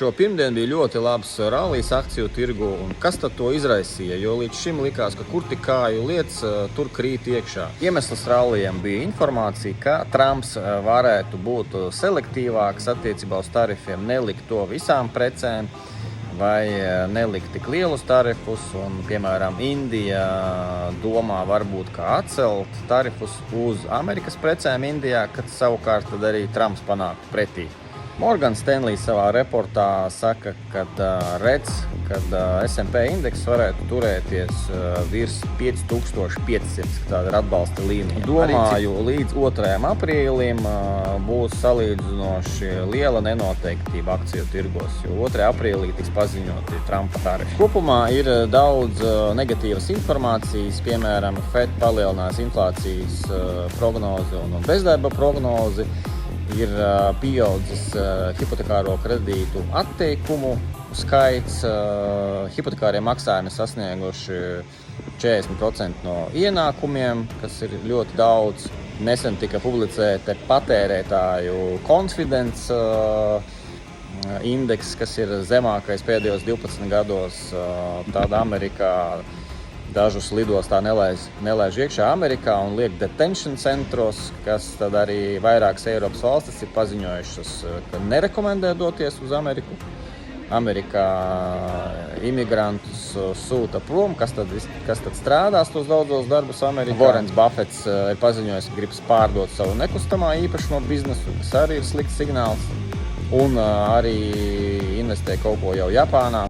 Šo pirmdienu bija ļoti labs rallijs akciju tirgu, un kas tad to izraisīja, jo līdz šim likās, ka kur tik kāju lietas, tur krīt iekšā. Iemesls rallijam bija informācija, ka Trumps varētu būt selektīvāks attiecībā uz tarifiem, nelikt to visām precēm, vai nelikt tik lielus tarifus, un, piemēram, Indija domā varbūt kā atcelt tarifus uz Amerikas precēm Indijā, kad savukārt tad arī Trumps panāktu pretī. Morgan Stanley savā reportā saka, ka redz, kad S&P indeks varētu turēties virs 5500, tāda ir atbalsta līnija. Domāju, līdz 2. aprīlim būs salīdzinoši liela nenoteiktība akciju tirgos, jo 2. aprīlī tiks paziņoti Trumpa tarifi. Kopumā ir daudz negatīvas informācijas, piemēram, Fed palielinās inflācijas prognozi un bezdarba prognozi. Ir pieaudzis hipotekāro kredītu atteikumu skaits, hipotekārie maksājumi sasnieguši 40% no ienākumiem, kas ir ļoti daudz. Nesen tika publicēta patērētāju confidence indeks, kas ir zemākais pēdējos 12 gados. Tāda Amerikā dažus lidostā nelaiž iekšā Amerikā un liek detention centros, kas tad arī vairākas Eiropas valstis ir paziņojušas, ka nerekomendē doties uz Ameriku. Amerikā imigrantus sūta prom, kas tad strādās tos daudzos darbus Amerikā. Warrens Buffets ir paziņojis, ka gribas pārdot savu nekustamā īpašumu biznesu, kas arī ir slikts signāls. Un arī investē kaut ko jau Japānā.